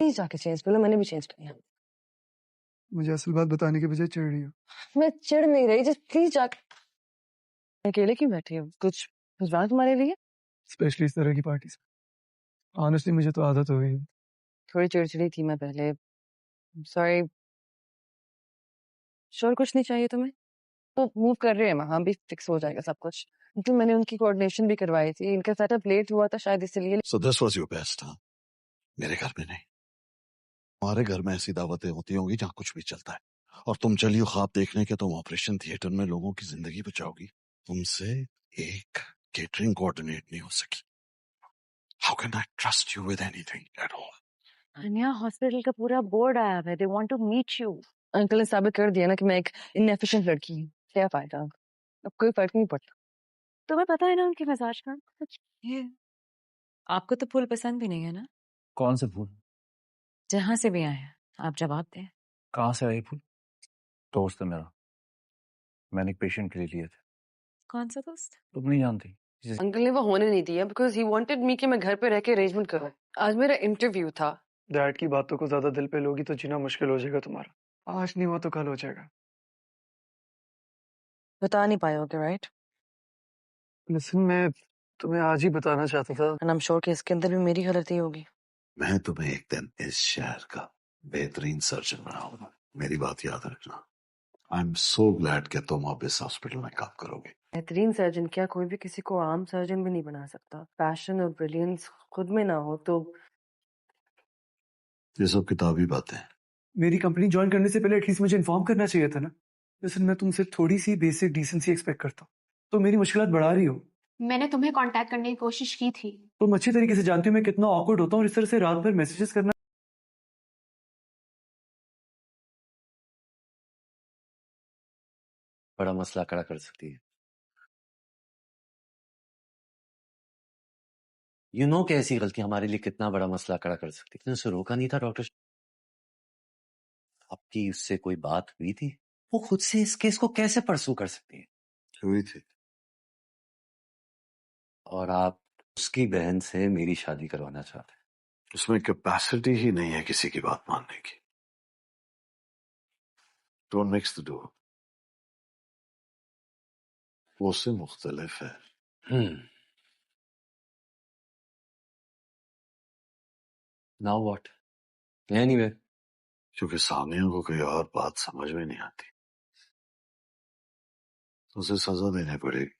Please जाके change कर लो, मैंने भी चेंज किया। मुझे असल बात बताने के बजाय चिढ़ रही हो। मैं चिढ़ नहीं रही, जस्ट प्लीज जाके। अकेले क्यों बैठी हो? कुछ भिजवाना तुम्हारे लिए? स्पेशली इस तरह की पार्टी से। ऑनेस्टली मुझे तो आदत हो गई है। थोड़ी चिड़चिड़ी थी मैं पहले, सॉरी। श्योर कुछ नहीं चाहिए तुम्हें? तो मूव कर रहे हैं, वहां भी फिक्स हो जाएगा सब कुछ। क्योंकि मैंने उनकी कोऑर्डिनेशन भी करवाई थी, इनका सेटअप लेट हुआ था शायद इसलिए। So this was your best, हाँ? मेरे घर में नहीं। हमारे घर में ऐसी दावतें होती होंगी जहाँ कुछ भी चलता है, और तुम चलियो ख्वाब देखने के, तुम ऑपरेशन थिएटर में लोगों की जिंदगी बचाओगी। तुमसे एक केटरिंग कोऑर्डिनेट नहीं हो सकी। How can I trust you with anything at all? अनिया, हॉस्पिटल का पूरा बोर्ड आया है, they want to meet you. Uncle ने साबित कर दिया ना कि मैं एक इनएफिशिएंट लड़की हूँ। क्या फायदा, अब कोई फर्क नहीं पड़ता। तुम्हें पता है ना उनके मजाज का। ये आपको तो फूल पसंद भी नहीं है ना? कौन से फूल? जहां से भी आए हैं आप जवाब दें। कहाँ से आए फूल? दोस्त है मेरा, मैंने एक पेशेंट के लिए लिए थे। कौन सा दोस्त? तुम नहीं जानती? अंकल ने वो होने नहीं दिया बिकॉज ही वांटेड मी कि मैं घर पे रह के अरेंजमेंट करूं। आज मेरा इंटरव्यू था। डैड की बातों को ज्यादा दिल पे लोगी तो जीना मुश्किल हो जाएगा तुम्हारा। आज नहीं हुआ तो कल हो जाएगा। बता नहीं पाए होगे, राइट? लिसन, मैं तुम्हें आज ही बताना चाहता था। एंड आई एम श्योर कि इसके अंदर भी मेरी गलती होगी। मैं तुम्हें एक दिन इस शहर का बेहतरीन सर्जन बनाऊंगा, मेरी बात याद रखना। आई एम सो ग्लैड कि तुम अब इस हॉस्पिटल में काम करोगे। बेहतरीन सर्जन क्या, कोई भी किसी को आम सर्जन भी नहीं बना सकता। पैशन और ब्रिलियंस खुद में ना हो तो। ये सब किताबी बातें हैं। मेरी कंपनी ज्वाइन करने से पहले एटलीस्ट मुझे इन्फॉर्म करना चाहिए था ना। लिसन, मैं तुमसे थोड़ी सी बेसिक डिसेंसी एक्सपेक्ट करता हूँ, तो मेरी मुश्किलात बढ़ा रही हो। मैंने तुम्हें कांटेक्ट करने की कोशिश की थी। तुम अच्छी तरीके से जानती हो मैं कितना ऑकवर्ड होता हूँ, और इस तरह से रात भर मैसेजेस करना। बड़ा मसला खड़ा कर सकती है। यू नो कि ऐसी गलती हमारे लिए कितना बड़ा मसला खड़ा कर सकती है। उसे रोका नहीं था डॉक्टर। आपकी उससे कोई बात हुई थी? वो खुद से इस केस को कैसे परसू कर सकती है? हुई थी। और आप उसकी बहन से मेरी शादी करवाना चाहते हैं? उसमें कैपेसिटी ही नहीं है किसी की बात मानने की। डोंट मिक्स द टू, वो उससे मुख्तलिफ है। Now what? एनीवे, क्योंकि सामियों को कोई और बात समझ में नहीं आती, तो उसे सजा देनी पड़ेगी।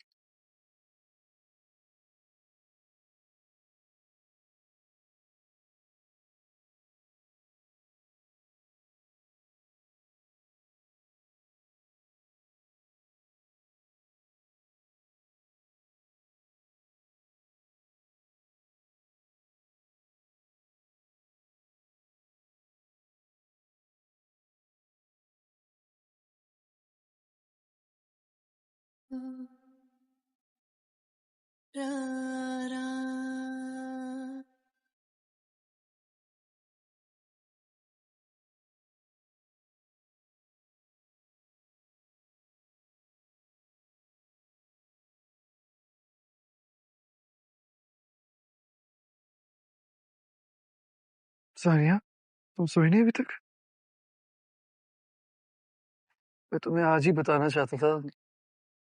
सानिया, तुम सोई नहीं अभी तक? मैं तुम्हें आज ही बताना चाहता था।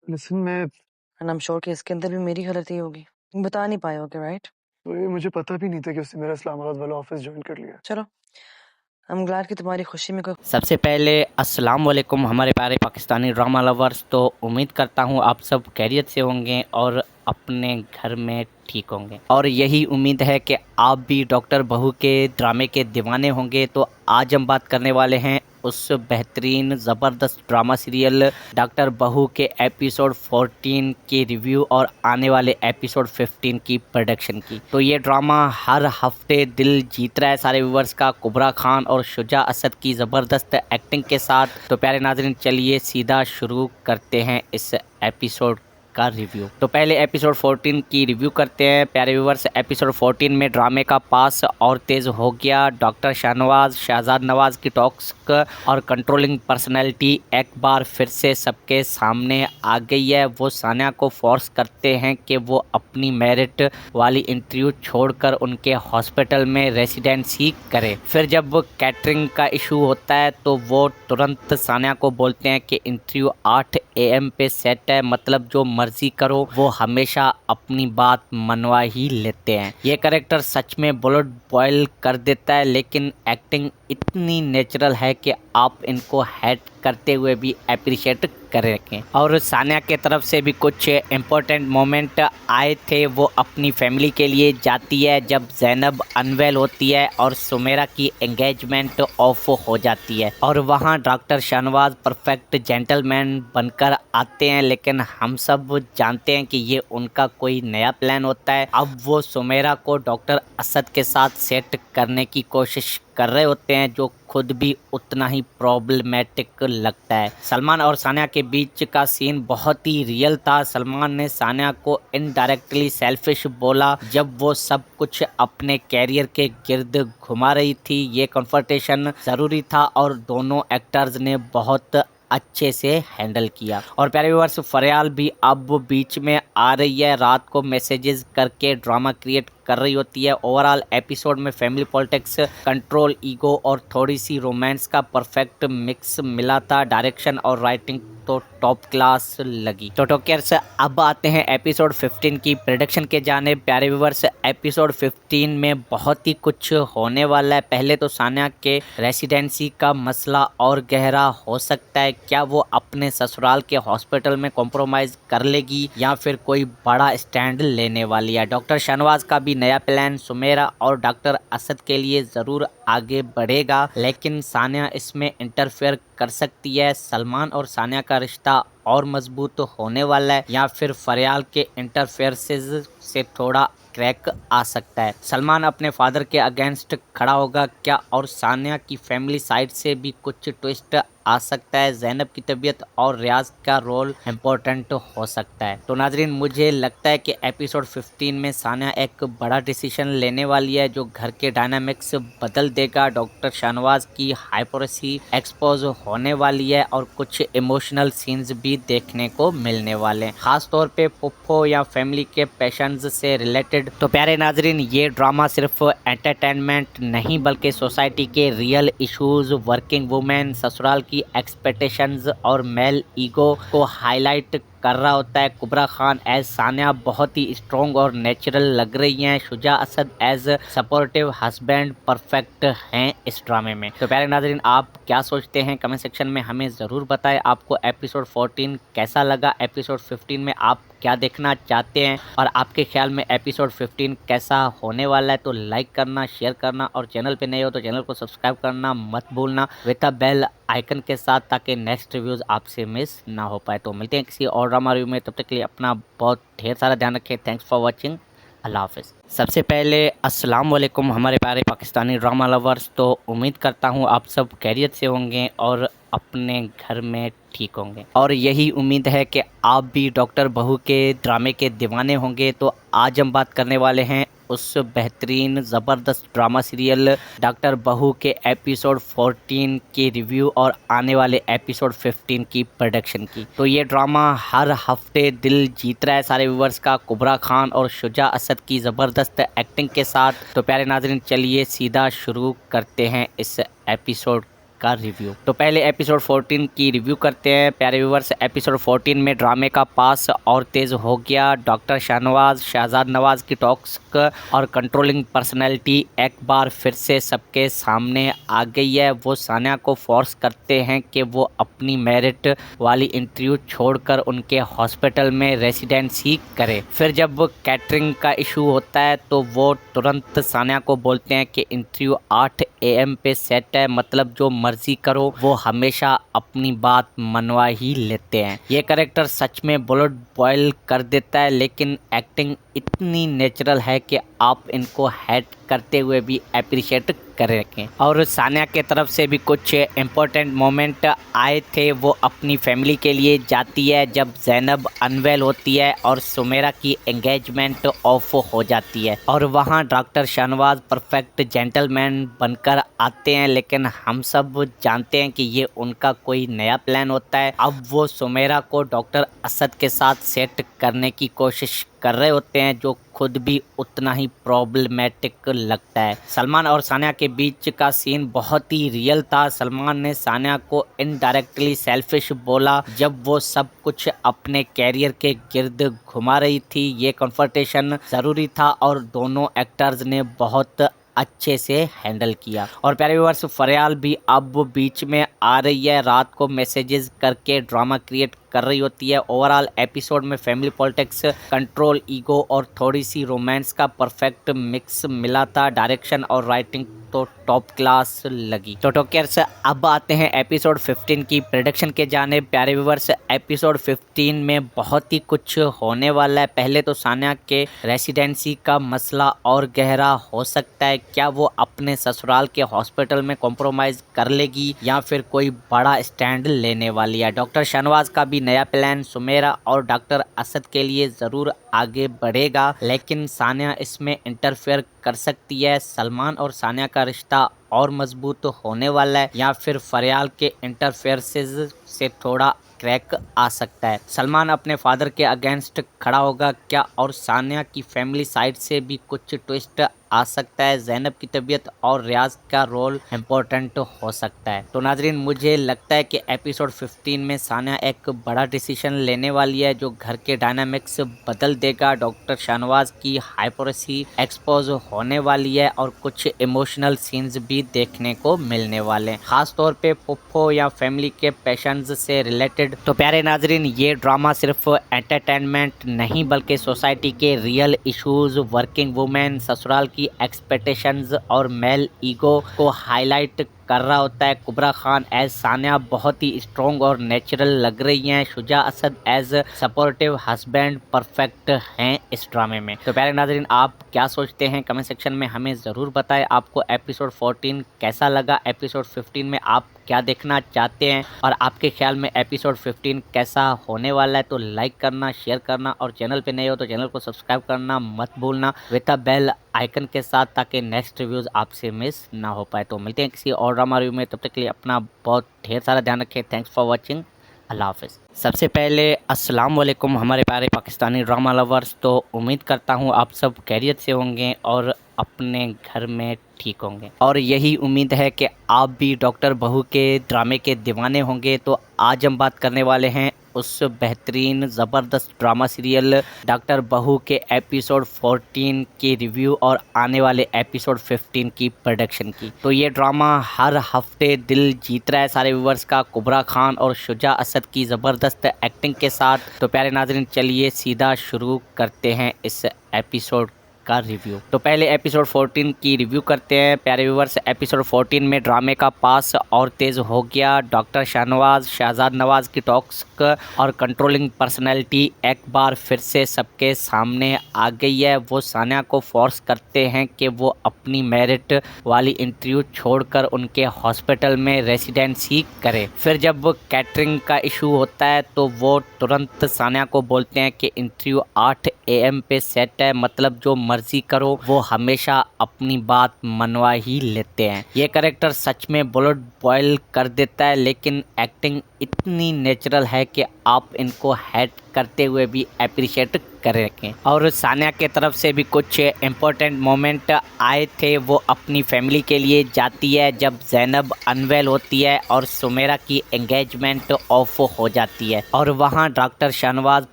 लिसन, मैं एंड आई एम श्योर कि इसके अंदर भी मेरी गलती होगी। बता नहीं पाए होगे, राइट? तो ये मुझे पता भी नहीं था कि उसने मेरा इस्लामाबाद वाला ऑफिस ज्वाइन कर लिया। चलो, आई एम ग्लैड कि तुम्हारी खुशी में कोई। सबसे पहले अस्सलाम वालेकुम हमारे प्यारे पाकिस्तानी ड्रामा लवर्स। तो उम्मीद करता हूँ आप सब खैरियत से होंगे और अपने घर में ठीक होंगे, और यही उम्मीद है कि आप भी डॉक्टर बहू के ड्रामे के दीवाने होंगे। तो आज हम बात करने वाले हैं उस बेहतरीन ज़बरदस्त ड्रामा सीरियल डॉक्टर बहू के एपिसोड 14 की रिव्यू और आने वाले एपिसोड 15 की प्रोडक्शन की। तो ये ड्रामा हर हफ्ते दिल जीत रहा है सारे व्यूवर्स का, कुबरा खान और शुजा असद की ज़बरदस्त एक्टिंग के साथ। तो प्यारे नाज़रीन, चलिए सीधा शुरू करते हैं इस एपिसोड का रिव्यू। तो पहले एपिसोड 14 की रिव्यू करते हैं प्यारे व्यूवर्स। एपिसोड 14 में ड्रामे का पास और तेज हो गया। डॉक्टर शाहनवाज शहजाद नवाज की टॉक्सिक और कंट्रोलिंग पर्सनैलिटी एक बार फिर से सबके सामने आ गई है। वो सानिया को फोर्स करते हैं कि वो अपनी मेरिट वाली इंटरव्यू छोड़कर उनके हॉस्पिटल में रेसिडेंसी करे। फिर जब कैटरिंग का इशू होता है तो वो तुरंत सानिया को बोलते हैं कि इंटरव्यू 8 AM पे सेट है, मतलब जो मर्जी करो। वो हमेशा अपनी बात मनवा ही लेते हैं। ये कैरेक्टर सच में ब्लड बॉयल कर देता है, लेकिन एक्टिंग इतनी नेचुरल है कि आप इनको हेट करते हुए भी अप्रिशिएट करेंगे। और सानिया के तरफ से भी कुछ इम्पोर्टेंट मोमेंट आए थे। वो अपनी फैमिली के लिए जाती है जब ज़ैनब अनवेल होती है और सुमेरा की एंगेजमेंट ऑफ हो जाती है, और वहाँ डॉक्टर शाहनवाज परफेक्ट जेंटलमैन बनकर आते हैं। लेकिन हम सब जानते हैं कि ये उनका कोई नया प्लान होता है। अब वो सुमेरा को डॉक्टर असद के साथ सेट करने की कोशिश कर रहे होते हैं, जो खुद भी उतना ही प्रॉब्लमेटिक लगता है। सलमान और सानिया के बीच का सीन बहुत ही रियल था। सलमान ने सानिया को इनडायरेक्टली सेल्फिश बोला जब वो सब कुछ अपने कैरियर के गिर्द घुमा रही थी। ये कन्फ्रंटेशन ज़रूरी था और दोनों एक्टर्स ने बहुत अच्छे से हैंडल किया। और प्यारे व्यूअर्स, फरियाल भी अब बीच में आ रही है, रात को मैसेजेस करके ड्रामा क्रिएट कर रही होती है। ओवरऑल एपिसोड में फैमिली पॉलिटिक्स, कंट्रोल, ईगो और थोड़ी सी रोमांस का परफेक्ट मिक्स मिला था। डायरेक्शन और राइटिंग तो टॉप क्लास लगी। तो टॉकर्स, अब आते हैं एपिसोड 15 की प्रेडिक्शन के जाने। प्यारे व्यूअर्स, एपिसोड 15 में बहुत ही कुछ होने वाला है। पहले तो सानिया के रेसिडेंसी का मसला और गहरा हो सकता है। क्या वो अपने ससुराल के हॉस्पिटल में कॉम्प्रोमाइज़ कर लेगी या फिर कोई बड़ा स्टैंड लेने वाली है। डॉक्टर शाहनवाज का भी नया प्लान सुमेरा और डॉक्टर असद के लिए ज़रूर आगे बढ़ेगा, लेकिन सानिया इसमें इंटरफेयर कर सकती है। सलमान और सानिया का रिश्ता और मजबूत होने वाला है या फिर फरियाल के इंटरफेयरेंस से थोड़ा क्रैक आ सकता है। सलमान अपने फादर के अगेंस्ट खड़ा होगा क्या, और सानिया की फैमिली साइड से भी कुछ ट्विस्ट आ सकता है। ज़ैनब की तबीयत और रियाज का रोल इम्पोर्टेंट हो सकता है। तो नाजरीन, मुझे लगता है कि एपिसोड 15 में सानिया एक बड़ा डिसीजन लेने वाली है जो घर के डायनामिक्स बदल देगा। डॉक्टर शाहनवाज की हाइपोरेसी एक्सपोज होने वाली है और कुछ इमोशनल सीन्स भी देखने को मिलने वाले हैं, खास तौर पे पुप्पो या फैमिली के पैशंस से रिलेटेड। तो प्यारे नाजरीन, ये ड्रामा सिर्फ एंटरटेनमेंट नहीं बल्कि सोसाइटी के रियल इश्यूज, वर्किंग वुमेन, ससुराल की एक्सपेक्टेशंस और मेल ईगो को हाईलाइट कर रहा होता है। कुबरा खान एज सानिया बहुत ही स्ट्रॉन्ग और नेचुरल लग रही हैं। Shuja Asad as supportive husband perfect हैं इस ड्रामे में। तो प्यारे नाजरीन, आप क्या सोचते हैं कमेंट सेक्शन में हमें ज़रूर बताएं। आपको एपिसोड 14 कैसा लगा, एपिसोड 15 में आप क्या देखना चाहते हैं और आपके ख्याल में एपिसोड 15 कैसा होने वाला है। तो लाइक करना, शेयर करना और चैनल पे नए हो तो चैनल को सब्सक्राइब करना मत भूलना विद द बेल आइकन के साथ, ताकि नेक्स्ट रिव्यूज़ आपसे मिस ना हो पाए। तो मिलते हैं किसी और ड्रामा रिव्यू में, तब तक के लिए अपना बहुत ढेर सारा ध्यान रखें। थैंक्स फॉर वॉचिंग, अल्लाह हाफिज़। सबसे पहले अस्सलाम वालेकुम हमारे प्यारे पाकिस्तानी ड्रामा लवर्स। तो उम्मीद करता हूँ आप सब खैरियत से होंगे और अपने घर में ठीक होंगे, और यही उम्मीद है कि आप भी डॉक्टर बहू के ड्रामे के दीवाने होंगे। तो आज हम बात करने वाले हैं उस बेहतरीन ज़बरदस्त ड्रामा सीरियल डॉक्टर बहू के एपिसोड 14 की रिव्यू और आने वाले एपिसोड 15 की प्रोडक्शन की। तो ये ड्रामा हर हफ्ते दिल जीत रहा है सारे व्यूवर्स का, कुबरा खान और शुजा असद की ज़बरदस्त एक्टिंग के साथ। तो प्यारे नाज़रीन, चलिए सीधा शुरू करते हैं इस एपिसोड का रिव्यू। तो पहले एपिसोड 14 की रिव्यू करते हैं प्यारे व्यूवर्स। एपिसोड 14 में ड्रामे का पास और तेज हो गया। डॉक्टर शाहनवाज शहजाद नवाज की टॉक्सिक और कंट्रोलिंग पर्सनैलिटी एक बार फिर से सबके सामने आ गई है। वो सानिया को फोर्स करते हैं कि वो अपनी मेरिट वाली इंटरव्यू छोड़कर उनके हॉस्पिटल में रेसिडेंसी करे। फिर जब कैटरिंग का इशू होता है तो वो तुरंत सानिया को बोलते हैं कि इंटरव्यू 8 AM पे सेट है, मतलब जो मर्जी करो। वो हमेशा अपनी बात मनवा ही लेते हैं। ये कैरेक्टर सच में ब्लड बॉयल कर देता है, लेकिन एक्टिंग इतनी नेचुरल है कि आप इनको हेट करते हुए भी अप्रिशिएट कर रखें। और सानिया के तरफ से भी कुछ इम्पोर्टेंट मोमेंट आए थे, वो अपनी फैमिली के लिए जाती है जब ज़ैनब अनवेल होती है और सुमेरा की एंगेजमेंट ऑफ हो जाती है, और वहाँ डॉक्टर शाहनवाज परफेक्ट जेंटलमैन बनकर आते हैं, लेकिन हम सब जानते हैं कि ये उनका कोई नया प्लान होता है। अब वो सुमेरा को डॉक्टर असद के साथ सेट करने की कोशिश कर रहे होते हैं, जो खुद भी उतना ही प्रॉब्लमेटिक लगता है। सलमान और सानिया के बीच का सीन बहुत ही रियल था। सलमान ने सानिया को इनडायरेक्टली सेल्फिश बोला जब वो सब कुछ अपने कैरियर के गिर्द घुमा रही थी। ये कन्फर्टेशन ज़रूरी था और दोनों एक्टर्स ने बहुत अच्छे से हैंडल किया। और प्यारे व्यूअर्स, फरियाल भी अब बीच में आ रही है, रात को मैसेजेस करके ड्रामा क्रिएट कर रही होती है। ओवरऑल एपिसोड में फैमिली पॉलिटिक्स, कंट्रोल, ईगो और थोड़ी सी रोमांस का परफेक्ट मिक्स मिला था। डायरेक्शन और राइटिंग तो टॉप क्लास लगी। तो टॉकर्स, अब आते हैं एपिसोड 15 की प्रेडिक्शन के जाने। प्यारे व्यूअर्स, एपिसोड 15 में बहुत ही कुछ होने वाला है। पहले तो सानिया के रेसिडेंसी का मसला और गहरा हो सकता है। क्या वो अपने ससुराल के हॉस्पिटल में कॉम्प्रोमाइज़ कर लेगी या फिर कोई बड़ा स्टैंड लेने वाली है। डॉक्टर शाहनवाज का भी नया प्लान सुमेरा और डॉक्टर असद के लिए ज़रूर आगे बढ़ेगा, लेकिन सानिया इसमें इंटरफेयर कर सकती है। सलमान और सानिया का रिश्ता और मजबूत होने वाला है या फिर फरियाल के इंटरफेयरेंसेस से थोड़ा क्रैक आ सकता है। सलमान अपने फादर के अगेंस्ट खड़ा होगा क्या, और सानिया की फैमिली साइड से भी कुछ ट्विस्ट आ सकता है। ज़ैनब की तबीयत और रियाज का रोल इम्पोर्टेंट हो सकता है। तो नाजरीन, मुझे लगता है कि एपिसोड 15 में सानिया एक बड़ा डिसीजन लेने वाली है जो घर के डायनामिक्स बदल देगा। डॉक्टर शाहनवाज की हाइपोरेसी एक्सपोज होने वाली है और कुछ इमोशनल सीन्स भी देखने को मिलने वाले हैं, खास तौर पे पुप्पो या फैमिली के पेशेंट्स से रिलेटेड। तो प्यारे नाजरीन, ये ड्रामा सिर्फ एंटरटेनमेंट नहीं बल्कि सोसाइटी के रियल इश्यूज, वर्किंग वुमेन, ससुराल की एक्सपेक्टेशंस और मेल ईगो को हाईलाइट कर रहा होता है। कुबरा खान एज सानिया बहुत ही स्ट्रॉन्ग और नेचुरल लग रही हैं। Shuja Asad as supportive husband perfect हैं इस ड्रामे में। तो प्यारे नाज़रीन, आप क्या सोचते हैं कमेंट सेक्शन में हमें ज़रूर बताएं। आपको एपिसोड 14 कैसा लगा, एपिसोड 15 में आप क्या देखना चाहते हैं और आपके ख्याल में एपिसोड 15 कैसा होने वाला है। तो लाइक करना, शेयर करना और चैनल पे नए हो तो चैनल को सब्सक्राइब करना मत भूलना विद द बेल आइकन के साथ, ताकि नेक्स्ट रिव्यूज़ आपसे मिस ना हो पाए। तो मिलते हैं किसी और ड्रामा रिव्यू में, तब तक के लिए अपना बहुत ढेर सारा ध्यान रखें। थैंक्स फॉर वॉचिंग, अल्लाह हाफिज़। सबसे पहले अस्सलाम वालेकुम हमारे प्यारे पाकिस्तानी ड्रामा लवर्स। तो उम्मीद करता हूँ आप सब खैरियत से होंगे और अपने घर में ठीक होंगे, और यही उम्मीद है कि आप भी डॉक्टर बहू के ड्रामे के दीवाने होंगे। तो आज हम बात करने वाले हैं उस बेहतरीन ज़बरदस्त ड्रामा सीरियल डॉक्टर बहू के एपिसोड 14 की रिव्यू और आने वाले एपिसोड 15 की प्रोडक्शन की। तो ये ड्रामा हर हफ्ते दिल जीत रहा है सारे व्यूवर्स का, कुबरा खान और शुजा असद की ज़बरदस्त एक्टिंग के साथ। तो प्यारे नाज़रीन, चलिए सीधा शुरू करते हैं इस एपिसोड का रिव्यू। तो पहले एपिसोड 14 की रिव्यू करते हैं। प्यारे व्यूवर्स, एपिसोड 14 में ड्रामे का पास और तेज़ हो गया। डॉक्टर शाहनवाज, शहजाद नवाज की टॉक्सिक और कंट्रोलिंग पर्सनैलिटी एक बार फिर से सबके सामने आ गई है। वो सानिया को फोर्स करते हैं कि वो अपनी मेरिट वाली इंटरव्यू छोड़कर उनके हॉस्पिटल में रेसिडेंसी करे। फिर जब कैटरिंग का इशू होता है तो वो तुरंत सानिया को बोलते हैं कि इंटरव्यू 8 AM पे सेट है, मतलब जो मर्जी करो। वो हमेशा अपनी बात मनवा ही लेते हैं। ये कैरेक्टर सच में ब्लड बॉयल कर देता है, लेकिन एक्टिंग इतनी नेचुरल है कि आप इनको हेट करते हुए भी अप्रिशिएट कर रखें। और सानिया के तरफ से भी कुछ इम्पोर्टेंट मोमेंट आए थे, वो अपनी फैमिली के लिए जाती है जब ज़ैनब अनवेल होती है और सुमेरा की एंगेजमेंट ऑफ हो जाती है, और वहाँ डॉक्टर शाहनवाज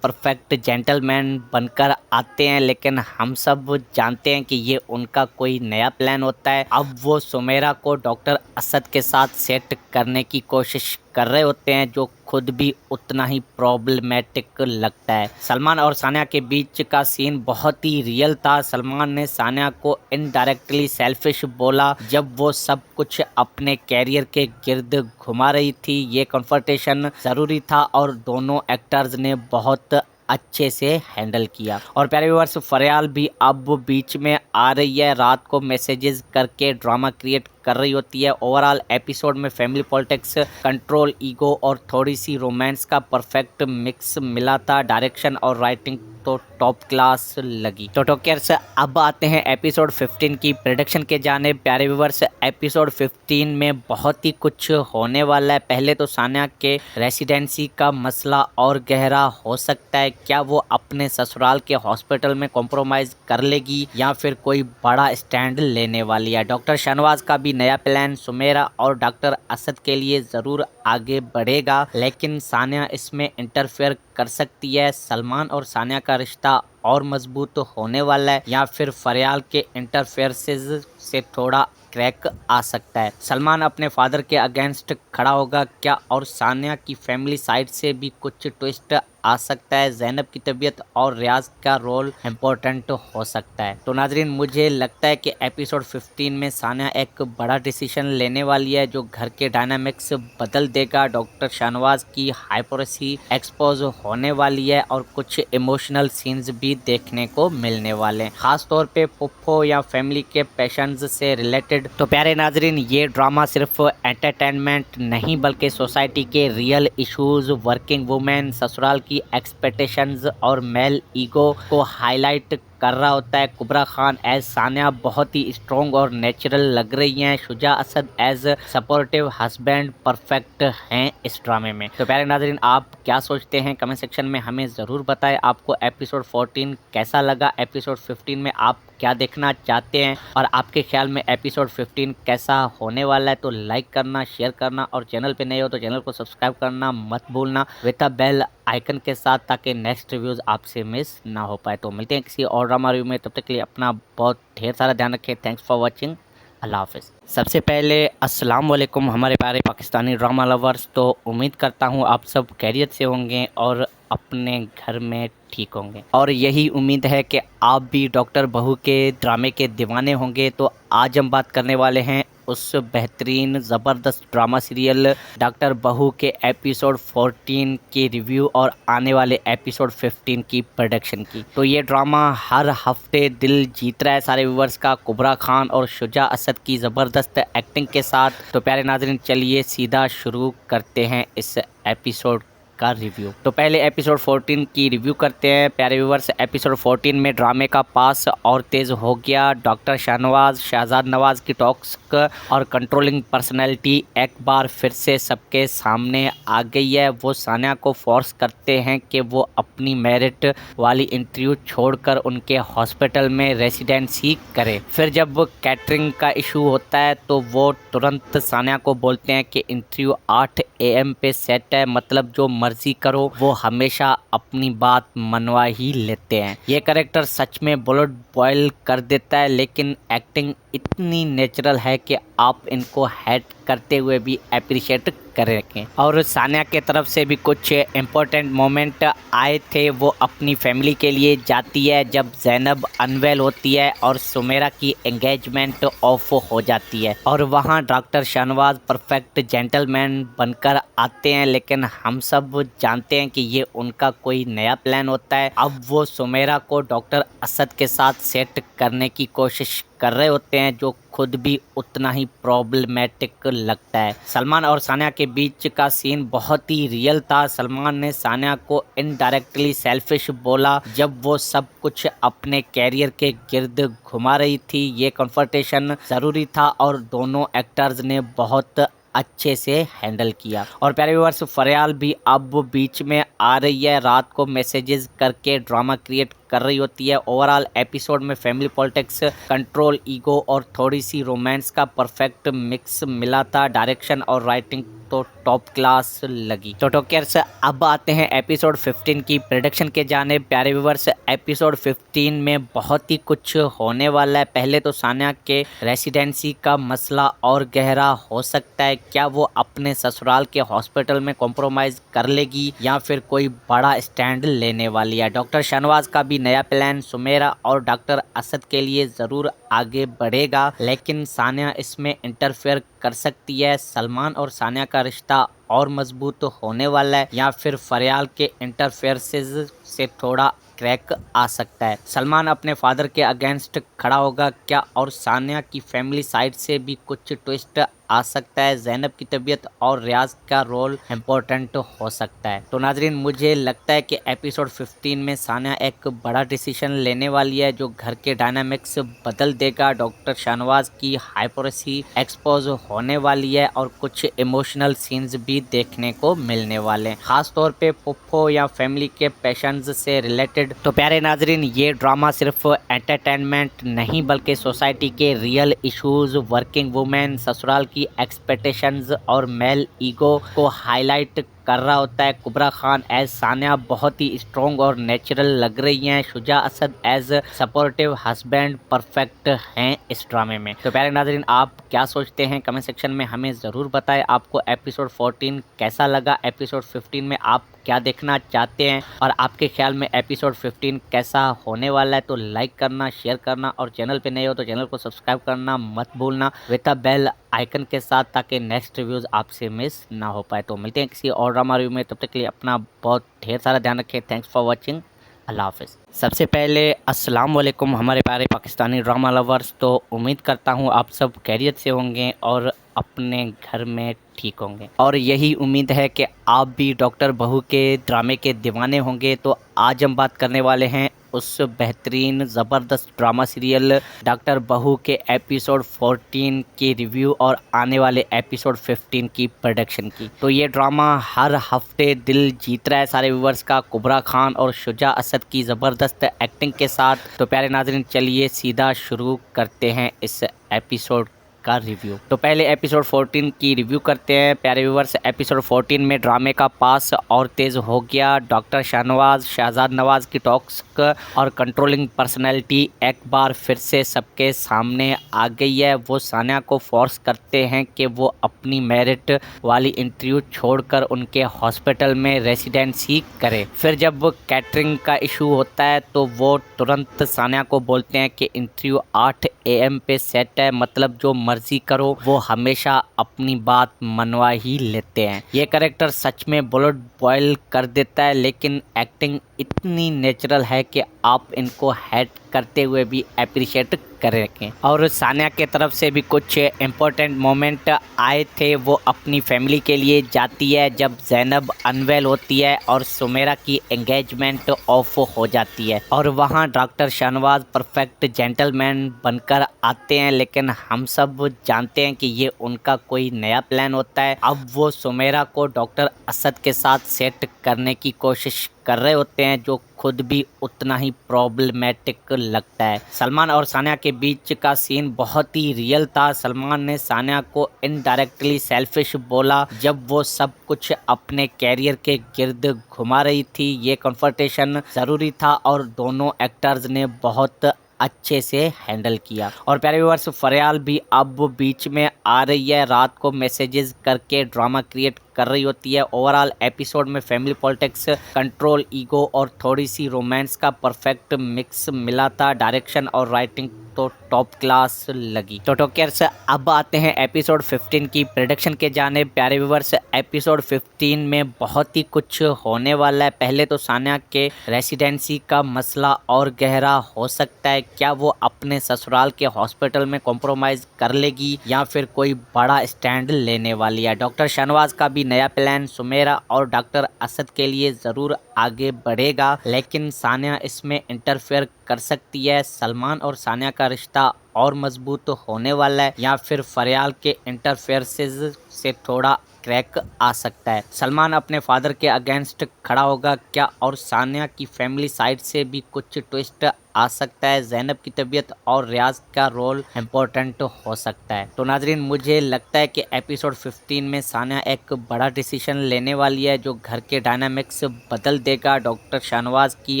परफेक्ट जेंटलमैन बनकर आते हैं, लेकिन हम सब जानते हैं कि ये उनका कोई नया प्लान होता है। अब वो सुमेरा को डॉक्टर असद के साथ सेट करने की कोशिश कर रहे होते हैं, जो खुद भी उतना ही प्रॉब्लमेटिक लगता है। सलमान और सानिया के बीच का सीन बहुत ही रियल था। सलमान ने सानिया को इनडायरेक्टली सेल्फिश बोला जब वो सब कुछ अपने कैरियर के गिर्द घुमा रही थी। ये कन्फर्टेशन ज़रूरी था और दोनों एक्टर्स ने बहुत अच्छे से हैंडल किया। और प्यारे व्यूअर्स, फरियाल भी अब बीच में आ रही है, रात को मैसेजेस करके ड्रामा क्रिएट कर रही होती है। ओवरऑल एपिसोड में फैमिली पॉलिटिक्स, कंट्रोल, ईगो और थोड़ी सी रोमांस का परफेक्ट मिक्स मिला था। डायरेक्शन और राइटिंग तो टॉप क्लास लगी। तो टॉकर्स, अब आते हैं एपिसोड 15 की प्रेडिक्शन के जाने। प्यारे व्यूअर्स, एपिसोड 15 में बहुत ही कुछ होने वाला है। पहले तो सानिया के रेसिडेंसी का मसला और गहरा हो सकता है। क्या वो अपने ससुराल के हॉस्पिटल में कॉम्प्रोमाइज कर लेगी या फिर कोई बड़ा स्टैंड लेने वाली है। डॉक्टर शाहनवाज का भी नया प्लान सुमेरा और डॉक्टर असद के लिए ज़रूर आगे बढ़ेगा, लेकिन सानिया इसमें इंटरफेयर कर सकती है। सलमान और सानिया का रिश्ता और मजबूत होने वाला है या फिर फरियाल के इंटरफेयरेंसेस से थोड़ा क्रैक आ सकता है। सलमान अपने फादर के अगेंस्ट खड़ा होगा क्या, और सानिया की फैमिली साइड से भी कुछ ट्विस्ट आ सकता है। ज़ैनब की तबीयत और रियाज का रोल इम्पोर्टेंट हो सकता है। तो नाजरीन, मुझे लगता है कि एपिसोड 15 में सानिया एक बड़ा डिसीजन लेने वाली है जो घर के डायनामिक्स बदल देगा। डॉक्टर शाहनवाज की हाइपोरेसी एक्सपोज होने वाली है और कुछ इमोशनल सीन्स भी देखने को मिलने वाले हैं, खास तौर पे पुप्पो या फैमिली के पैशंस से रिलेटेड। तो प्यारे नाजरीन, ये ड्रामा सिर्फ एंटरटेनमेंट नहीं बल्कि सोसाइटी के रियल इश्यूज, वर्किंग वुमेन, ससुराल की एक्सपेक्टेशंस और मेल ईगो को हाईलाइट कर रहा होता है। कुबरा खान एज सानिया बहुत ही स्ट्रॉन्ग और नेचुरल लग रही हैं। Shuja Asad as supportive husband perfect हैं इस ड्रामे में। तो प्यारे नाजरीन, आप क्या सोचते हैं कमेंट सेक्शन में हमें ज़रूर बताएं। आपको एपिसोड 14 कैसा लगा, एपिसोड 15 में आप क्या देखना चाहते हैं और आपके ख्याल में एपिसोड 15 कैसा होने वाला है। तो लाइक करना, शेयर करना और चैनल पे नए हो तो चैनल को सब्सक्राइब करना मत भूलना विद द बेल आइकन के साथ, ताकि नेक्स्ट रिव्यूज़ आपसे मिस ना हो पाए। तो मिलते हैं किसी और ड्रामा रिव्यू में, तब तक के लिए अपना बहुत ढेर सारा ध्यान रखें। थैंक्स फॉर वॉचिंग, अल्लाह हाफिज़। सबसे पहले अस्सलाम वालेकुम हमारे प्यारे पाकिस्तानी ड्रामा लवर्स। तो उम्मीद करता हूँ आप सब खैरियत से होंगे और अपने घर में ठीक होंगे, और यही उम्मीद है कि आप भी डॉक्टर बहू के ड्रामे के दीवाने होंगे। तो आज हम बात करने वाले हैं उस बेहतरीन ज़बरदस्त ड्रामा सीरियल डॉक्टर बहू के एपिसोड 14 की रिव्यू और आने वाले एपिसोड 15 की प्रोडक्शन की। तो ये ड्रामा हर हफ्ते दिल जीत रहा है सारे व्यूवर्स का, कुबरा खान और शुजा असद की ज़बरदस्त एक्टिंग के साथ। तो प्यारे नाज़रीन, चलिए सीधा शुरू करते हैं इस एपिसोड का रिव्यू। तो पहले एपिसोड 14 की रिव्यू करते हैं। प्यारे व्यूवर्स, एपिसोड 14 में ड्रामे का पास और तेज़ हो गया। डॉक्टर शाहनवाज, शहजाद नवाज की टॉक्सिक और कंट्रोलिंग पर्सनैलिटी एक बार फिर से सबके सामने आ गई है। वो सानिया को फोर्स करते हैं कि वो अपनी मेरिट वाली इंटरव्यू छोड़कर उनके हॉस्पिटल में रेसिडेंसी करे। फिर जब कैटरिंग का इशू होता है तो वो तुरंत सानिया को बोलते हैं कि इंटरव्यू 8 AM पे सेट है, मतलब जो मर्जी करो। वो हमेशा अपनी बात मनवा ही लेते हैं। ये कैरेक्टर सच में ब्लड बॉयल कर देता है, लेकिन एक्टिंग इतनी नेचुरल है कि आप इनको हेट करते हुए भी अप्रिशिएट करेंगे। और सानिया के तरफ से भी कुछ इम्पोर्टेंट मोमेंट आए थे। वो अपनी फैमिली के लिए जाती है जब ज़ैनब अनवेल होती है और सुमेरा की एंगेजमेंट ऑफ हो जाती है, और वहाँ डॉक्टर शाहनवाज परफेक्ट जेंटलमैन बनकर आते हैं। लेकिन हम सब जानते हैं कि ये उनका कोई नया प्लान होता है। अब वो सुमेरा को डॉक्टर असद के साथ सेट करने की कोशिश कर रहे होते हैं, जो खुद भी उतना ही प्रॉब्लमेटिक लगता है। सलमान और सानिया के बीच का सीन बहुत ही रियल था। सलमान ने सानिया को इनडायरेक्टली सेल्फिश बोला जब वो सब कुछ अपने कैरियर के गिर्द घुमा रही थी। ये कन्फ्रंटेशन ज़रूरी था और दोनों एक्टर्स ने बहुत अच्छे से हैंडल किया। और प्यारे व्यूअर्स, फरियाल भी अब बीच में आ रही है, रात को मैसेजेस करके ड्रामा क्रिएट कर रही होती है। ओवरऑल एपिसोड में फैमिली पॉलिटिक्स, कंट्रोल, ईगो और थोड़ी सी रोमांस का परफेक्ट मिक्स मिला था। डायरेक्शन और राइटिंग तो टॉप क्लास लगी। तो टॉकर्स, अब आते हैं एपिसोड 15 की प्रेडिक्शन के जाने। प्यारे व्यूअर्स, एपिसोड 15 में बहुत ही कुछ होने वाला है। पहले तो सानिया के रेसिडेंसी का मसला और गहरा हो सकता है। क्या वो अपने ससुराल के हॉस्पिटल में कॉम्प्रोमाइज़ कर लेगी या फिर कोई बड़ा स्टैंड लेने वाली है। डॉक्टर शाहनवाज का भी नया प्लान सुमेरा और डॉक्टर असद के लिए ज़रूर आगे बढ़ेगा, लेकिन सानिया इसमें इंटरफेयर कर सकती है। सलमान और सानिया का रिश्ता और मजबूत होने वाला है या फिर फरियाल के इंटरफेयरेंसेस से थोड़ा क्रैक आ सकता है। सलमान अपने फादर के अगेंस्ट खड़ा होगा क्या, और सानिया की फैमिली साइड से भी कुछ ट्विस्ट आ सकता है। ज़ैनब की तबीयत और रियाज का रोल इम्पोर्टेंट हो सकता है। तो नाजरीन, मुझे लगता है कि एपिसोड 15 में सानिया एक बड़ा डिसीजन लेने वाली है जो घर के डायनामिक्स बदल देगा। डॉक्टर शाहनवाज की हाइपोरेसी एक्सपोज होने वाली है और कुछ इमोशनल सीन्स भी देखने को मिलने वाले हैं, खास तौर पे पुप्पो या फैमिली के पेशेंट्स से रिलेटेड। तो प्यारे नाजरीन, ये ड्रामा सिर्फ एंटरटेनमेंट नहीं बल्कि सोसाइटी के रियल इश्यूज, वर्किंग वुमेन, ससुराल की एक्सपेक्टेशंस और मेल ईगो को हाईलाइट कर रहा होता है। कुबरा खान एज सानिया बहुत ही स्ट्रॉन्ग और नेचुरल लग रही हैं। Shuja Asad as supportive husband perfect हैं इस ड्रामे में। तो प्यारे नाजरीन, आप क्या सोचते हैं कमेंट सेक्शन में हमें ज़रूर बताएं। आपको एपिसोड 14 कैसा लगा, एपिसोड 15 में आप क्या देखना चाहते हैं और आपके ख्याल में एपिसोड 15 कैसा होने वाला है। तो लाइक करना, शेयर करना और चैनल पे नए हो तो चैनल को सब्सक्राइब करना मत भूलना विद द बेल आइकन के साथ, ताकि नेक्स्ट रिव्यूज़ आपसे मिस ना हो पाए। तो मिलते हैं किसी और ड्रामा रिव्यू में, तब तक के लिए अपना बहुत ढेर सारा ध्यान रखें। थैंक्स फॉर वॉचिंग, अल्लाह हाफिज़। सबसे पहले अस्सलाम वालेकुम हमारे प्यारे पाकिस्तानी ड्रामा लवर्स। तो उम्मीद करता हूँ आप सब खैरियत से होंगे और अपने घर में ठीक होंगे, और यही उम्मीद है कि आप भी डॉक्टर बहू के ड्रामे के दीवाने होंगे। तो आज हम बात करने वाले हैं उस बेहतरीन ज़बरदस्त ड्रामा सीरियल डॉक्टर बहू के एपिसोड 14 की रिव्यू और आने वाले एपिसोड 15 की प्रोडक्शन की। तो ये ड्रामा हर हफ्ते दिल जीत रहा है सारे व्यूवर्स का, कुबरा खान और शुजा असद की ज़बरदस्त एक्टिंग के साथ। तो प्यारे नाज़रीन, चलिए सीधा शुरू करते हैं इस एपिसोड का रिव्यू। तो पहले एपिसोड 14 की रिव्यू करते हैं प्यारे व्यूवर्स। एपिसोड 14 में ड्रामे का पास और तेज़ हो गया। डॉक्टर शाहनवाज, शहजाद नवाज की टॉक्सिक और कंट्रोलिंग पर्सनैलिटी एक बार फिर से सबके सामने आ गई है। वो सानिया को फोर्स करते हैं कि वो अपनी मेरिट वाली इंटरव्यू छोड़कर उनके हॉस्पिटल में रेसिडेंसी करे। फिर जब कैटरिंग का इशू होता है तो वो तुरंत सानिया को बोलते हैं कि इंटरव्यू 8 AM पे सेट है, मतलब जो मर्जी करो। वो हमेशा अपनी बात मनवा ही लेते हैं। ये कैरेक्टर सच में ब्लड बॉयल कर देता है, लेकिन एक्टिंग इतनी नेचुरल है कि आप इनको हेट करते हुए भी अप्रिशिएट करेंगे। और सानिया के तरफ से भी कुछ इम्पोर्टेंट मोमेंट आए थे। वो अपनी फैमिली के लिए जाती है जब ज़ैनब अनवेल होती है और सुमेरा की एंगेजमेंट ऑफ हो जाती है, और वहाँ डॉक्टर शाहनवाज परफेक्ट जेंटलमैन बनकर आते हैं। लेकिन हम सब जानते हैं कि ये उनका कोई नया प्लान होता है। अब वो सुमेरा को डॉक्टर असद के साथ सेट करने की कोशिश कर रहे होते हैं, जो खुद भी उतना ही प्रॉब्लमेटिक लगता है। सलमान और सानिया के बीच का सीन बहुत ही रियल था। सलमान ने सानिया को इनडायरेक्टली सेल्फिश बोला जब वो सब कुछ अपने कैरियर के गिर्द घुमा रही थी। ये कन्फर्टेशन ज़रूरी था और दोनों एक्टर्स ने बहुत अच्छे से हैंडल किया। और प्यारे व्यूअर्स, फरियाल भी अब बीच में आ रही है, रात को मैसेजेस करके ड्रामा क्रिएट कर रही होती है। ओवरऑल एपिसोड में फैमिली पॉलिटिक्स, कंट्रोल, ईगो और थोड़ी सी रोमांस का परफेक्ट मिक्स मिला था। डायरेक्शन और राइटिंग तो टॉप क्लास लगी। तो टॉकर्स, अब आते हैं एपिसोड 15 की प्रेडिक्शन के जाने। प्यारे व्यूअर्स, एपिसोड 15 में बहुत ही कुछ होने वाला है। पहले तो सानिया के रेसिडेंसी का मसला और गहरा हो सकता है। क्या वो अपने ससुराल के हॉस्पिटल में कॉम्प्रोमाइज़ कर लेगी या फिर कोई बड़ा स्टैंड लेने वाली है। डॉक्टर शाहनवाज का भी नया प्लान सुमेरा और डॉक्टर असद के लिए ज़रूर आगे बढ़ेगा, लेकिन सानिया इसमें इंटरफेयर कर सकती है। सलमान और सानिया का रिश्ता और मजबूत होने वाला है या फिर फरियाल के इंटरफेयरेंसेस से थोड़ा क्रैक आ सकता है। सलमान अपने फादर के अगेंस्ट खड़ा होगा क्या, और सानिया की फैमिली साइड से भी कुछ ट्विस्ट आ सकता है, ज़ैनब की तबीयत और रियाज का रोल इम्पोर्टेंट हो सकता है। तो नाजरीन, मुझे लगता है कि एपिसोड 15 में सानिया एक बड़ा डिसीजन लेने वाली है जो घर के डायनामिक्स बदल देगा। डॉक्टर शाहनवाज की